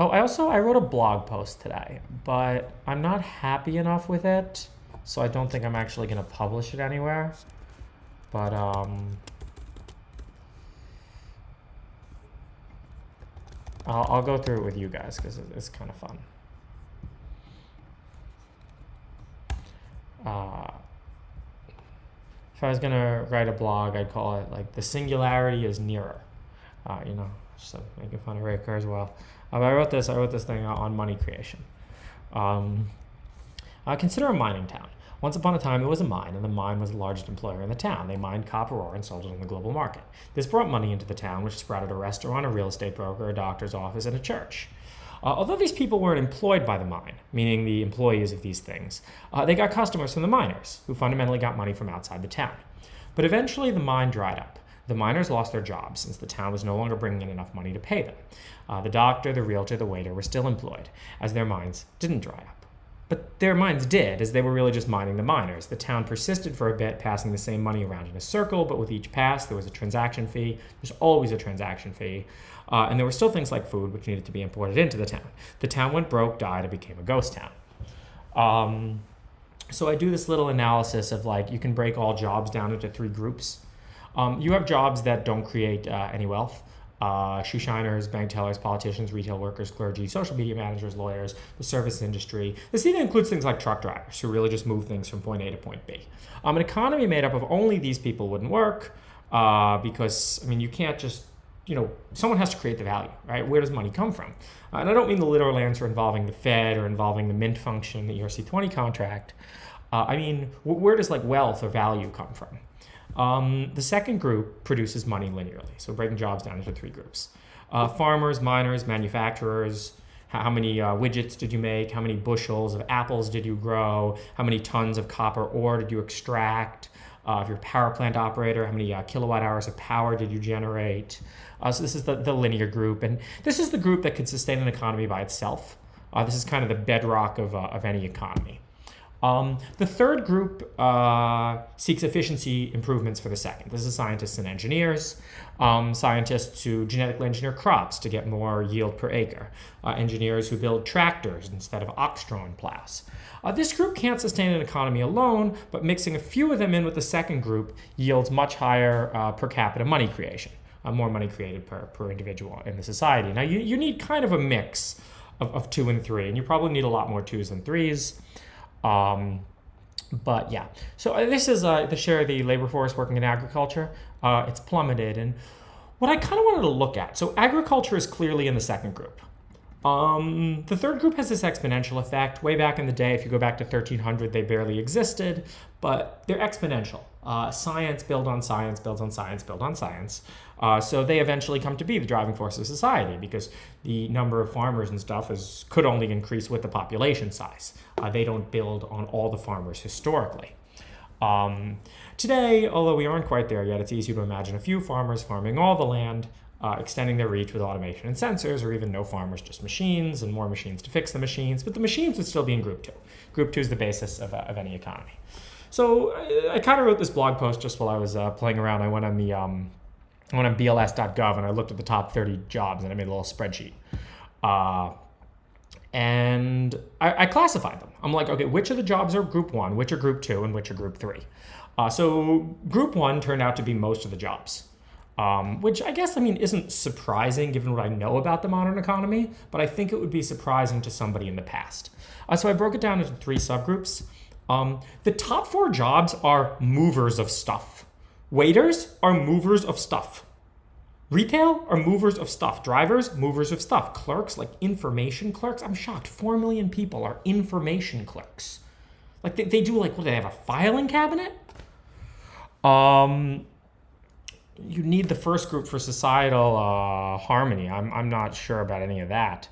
Oh, I wrote a blog post today, but I'm not happy enough with it, so I don't think I'm actually going to publish it anywhere. But I'll go through it with you guys because it's kind of fun. If I was gonna write a blog, I'd call it like "The Singularity is Nearer." Just making fun of Ray Kurzweil. But I wrote this thing on money creation. Consider a mining town. Once upon a time, there was a mine, and the mine was the largest employer in the town. They mined copper ore and sold it on the global market. This brought money into the town, which sprouted a restaurant, a real estate broker, a doctor's office, and a church. Although these people weren't employed by the mine, meaning the employees of these things, they got customers from the miners, who fundamentally got money from outside the town. But eventually the mine dried up. The miners lost their jobs since the town was no longer bringing in enough money to pay them. The doctor, the realtor, the waiter were still employed, as their mines didn't dry up. But their mines did, as they were really just mining the miners. The town persisted for a bit, passing the same money around in a circle, but with each pass, there was a transaction fee. There's always a transaction fee. And there were still things like food, which needed to be imported into the town. The town went broke, died, and became a ghost town. So I do this little analysis of you can break all jobs down into 3 groups. You have jobs that don't create any wealth. Shoe shiners, bank tellers, politicians, retail workers, clergy, social media managers, lawyers, the service industry. This even includes things like truck drivers who really just move things from point A to point B. An economy made up of only these people wouldn't work because, you can't just, someone has to create the value, right? Where does money come from? And I don't mean the literal answer involving the Fed or involving the mint function, the ERC-20 contract. I mean, where does wealth or value come from? The second group produces money linearly, so breaking jobs down into 3 groups. Farmers, miners, manufacturers. How many widgets did you make? How many bushels of apples did you grow? How many tons of copper ore did you extract? If you're a power plant operator, how many kilowatt hours of power did you generate? So this is the linear group, and this is the group that could sustain an economy by itself. This is kind of the bedrock of any economy. The third group seeks efficiency improvements for the second. This is scientists and engineers, scientists who genetically engineer crops to get more yield per acre, engineers who build tractors instead of ox-drawn plows. This group can't sustain an economy alone, but mixing a few of them in with the second group yields much higher per capita money creation, more money created per individual in the society. Now, you need kind of a mix of 2 and 3, and you probably need a lot more 2s than 3s. But yeah, so this is the share of the labor force working in agriculture. It's plummeted, and what I kind of wanted to look at, so agriculture is clearly in the second group. The third group has this exponential effect. Way back in the day, if you go back to 1300, they barely existed, but they're exponential. Science builds on science, builds on science, builds on science. So they eventually come to be the driving force of society because the number of farmers and stuff could only increase with the population size. They don't build on all the farmers historically. Today, although we aren't quite there yet, it's easy to imagine a few farmers farming all the land, extending their reach with automation and sensors, or even no farmers, just machines and more machines to fix the machines. But the machines would still be in Group 2. Group 2 is the basis of any economy. So I kind of wrote this blog post just while I was playing around. I went on BLS.gov and I looked at the top 30 jobs and I made a little spreadsheet. And I classified them. I'm like, okay, which of the jobs are Group 1, which are Group 2, and which are Group 3? So Group 1 turned out to be most of the jobs. Which I guess, isn't surprising given what I know about the modern economy, but I think it would be surprising to somebody in the past. So I broke it down into 3 subgroups. The top 4 jobs are movers of stuff. Waiters are movers of stuff. Retail are movers of stuff. Drivers, movers of stuff. Clerks, like information clerks. I'm shocked. 4 million people are information clerks. They do what do they have, a filing cabinet? You need the first group for societal harmony. I'm not sure about any of that.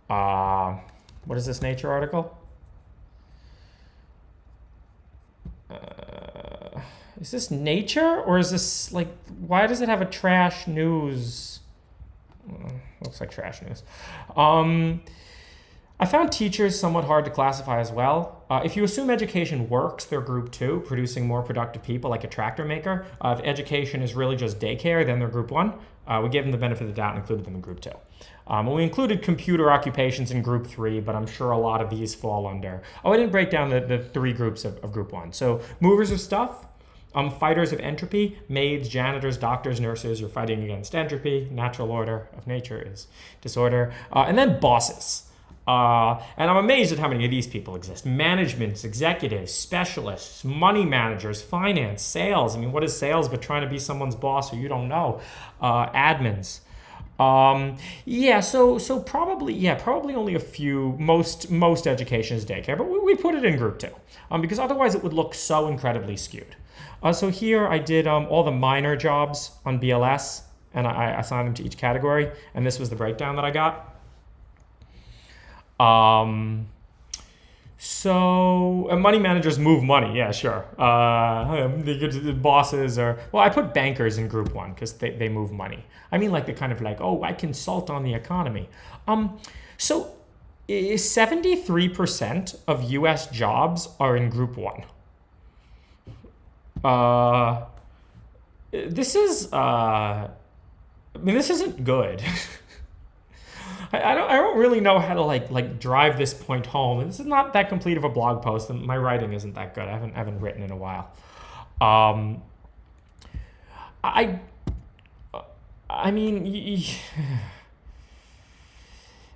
What is this Nature article? Is this Nature or is this why does it have a trash news? Looks like trash news. I I found teachers somewhat hard to classify as well. If you assume education works, they're group 2, producing more productive people like a tractor maker. If education is really just daycare, then they're group 1. We gave them the benefit of the doubt and included them in group 2. And we included computer occupations in group 3, but I'm sure a lot of these fall under... Oh, I didn't break down the 3 groups of group 1. So movers of stuff, fighters of entropy, maids, janitors, doctors, nurses. You're fighting against entropy. Natural order of nature is disorder. And then bosses. And I'm amazed at how many of these people exist. Managements, executives, specialists, money managers, finance, sales. I mean, what is sales but trying to be someone's boss who you don't know? Admins. So probably only a few. Most education is daycare, but we put it in group 2 because otherwise it would look so incredibly skewed. So here I did all the minor jobs on BLS, and I assigned them to each category, and this was the breakdown that I got. Money managers move money. Yeah, sure. The bosses are, well, I put bankers in group 1 because they move money. I mean, like the kind of like, oh, I consult on the economy. 73% of US jobs are in group 1. This isn't good. I don't really know how to like drive this point home. This is not that complete of a blog post, and my writing isn't that good. I haven't written in a while. I mean,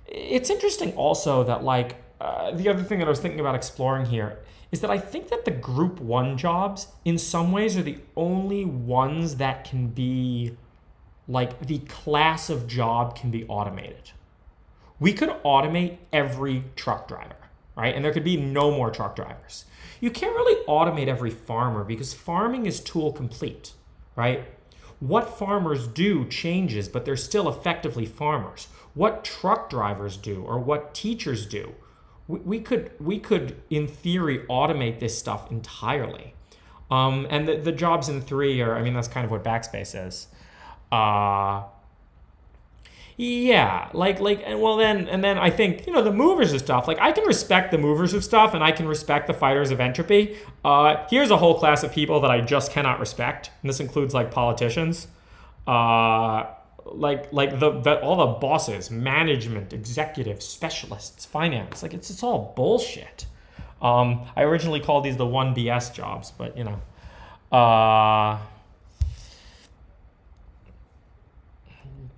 it's interesting also that the other thing that I was thinking about exploring here is that I think that the group 1 jobs in some ways are the only ones that can be like the class of job can be automated. We could automate every truck driver, right? And there could be no more truck drivers. You can't really automate every farmer because farming is tool complete, right? What farmers do changes, but they're still effectively farmers. What truck drivers do or what teachers do, we could in theory automate this stuff entirely. And the jobs in 3 are, I mean, that's kind of what backspace is. And then I think, the movers of stuff, I can respect the movers of stuff and I can respect the fighters of entropy. Here's a whole class of people that I just cannot respect. And this includes politicians, all the bosses, management, executives, specialists, finance. It's all bullshit. I originally called these the 1BS jobs, but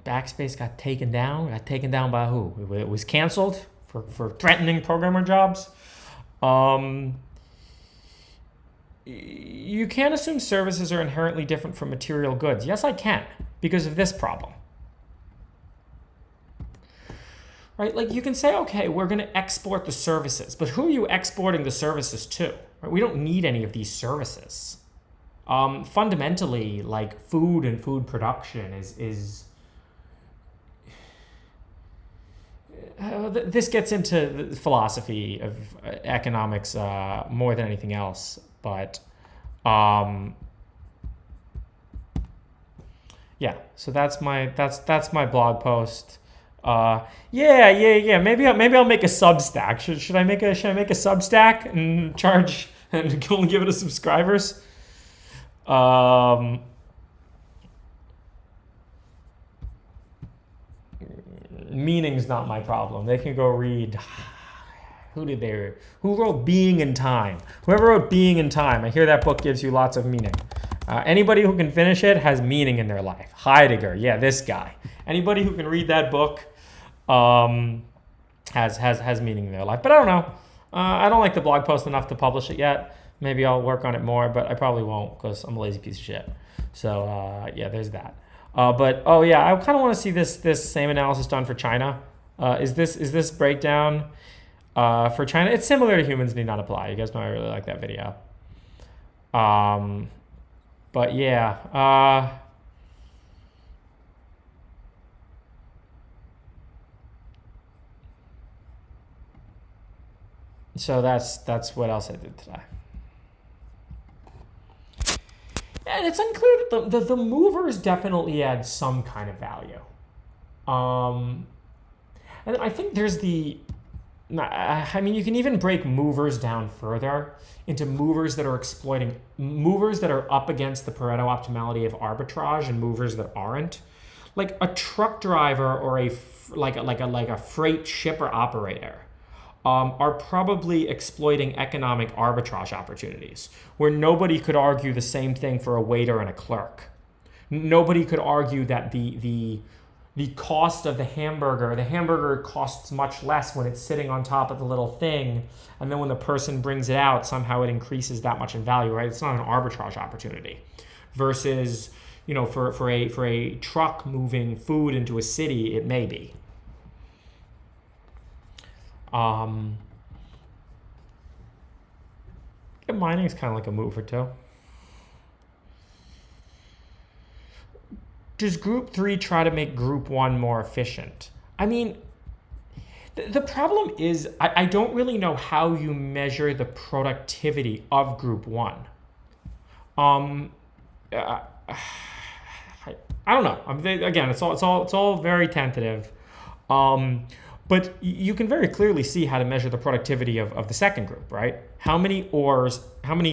Backspace got taken down. Got taken down by who? It was canceled for threatening programmer jobs. You can't assume services are inherently different from material goods. Yes, I can, because of this problem. Right? You can say, okay, we're going to export the services, but who are you exporting the services to? Right? We don't need any of these services. Fundamentally, food and food production is this gets into the philosophy of economics more than anything else, but so that's my blog post. Maybe I'll make a Substack. Should I make a Substack and charge and only give it to subscribers? Meaning's not my problem. They can go read. Who wrote Being in Time? Whoever wrote Being in Time. I hear that book gives you lots of meaning. Anybody who can finish it has meaning in their life. Heidegger, this guy. Anybody who can read that book has meaning in their life. But I don't know. I don't like the blog post enough to publish it yet. Maybe I'll work on it more, but I probably won't because I'm a lazy piece of shit. So there's that. I kind of want to see this same analysis done for China. Is this breakdown for China? It's similar to Humans Need Not Apply. You guys know I really like that video. So that's what else I did today. And it's unclear that the movers definitely add some kind of value. And I think there's the I mean, you can even break movers down further into movers that are exploiting, movers that are up against the Pareto optimality of arbitrage and movers that aren't. Like a truck driver or like a freight shipper operator are probably exploiting economic arbitrage opportunities where nobody could argue the same thing for a waiter and a clerk. Nobody could argue that the cost of the hamburger costs much less when it's sitting on top of the little thing, and then when the person brings it out, somehow it increases that much in value, right? It's not an arbitrage opportunity. Versus, you know, for a truck moving food into a city, it may be. Mining is kind of like a mover too. Does group 3 try to make group 1 more efficient? I mean, the problem is I don't really know how you measure the productivity of group 1. I don't know. Again, it's all very tentative. But you can very clearly see how to measure the productivity of the second group, right? How many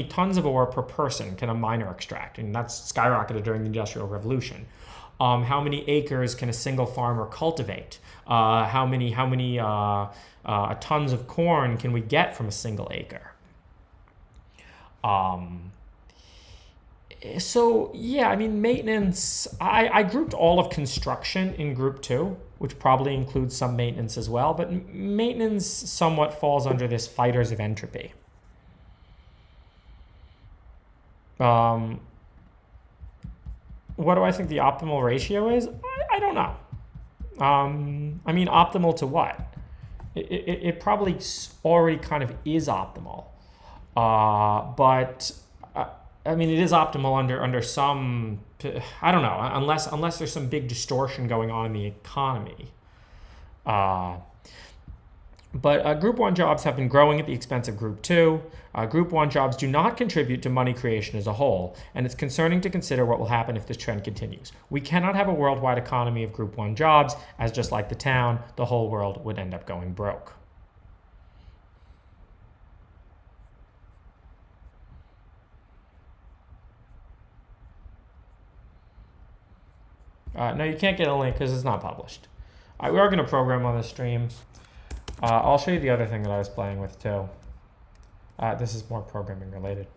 tons of ore per person can a miner extract? And that's skyrocketed during the Industrial Revolution. How many acres can a single farmer cultivate? How many tons of corn can we get from a single acre? So yeah, I mean, maintenance, I grouped all of construction in group 2, which probably includes some maintenance as well, but maintenance somewhat falls under this fighters of entropy. What do I think the optimal ratio is? I don't know. I mean, optimal to what? It probably already kind of is optimal. But I mean, it is optimal under some, I don't know, unless there's some big distortion going on in the economy. But Group 1 jobs have been growing at the expense of Group 2. Group 1 jobs do not contribute to money creation as a whole, and it's concerning to consider what will happen if this trend continues. We cannot have a worldwide economy of Group 1 jobs, as just like the town, the whole world would end up going broke. No, you can't get a link because it's not published. We are going to program on this stream. I'll show you the other thing that I was playing with too. This is more programming related.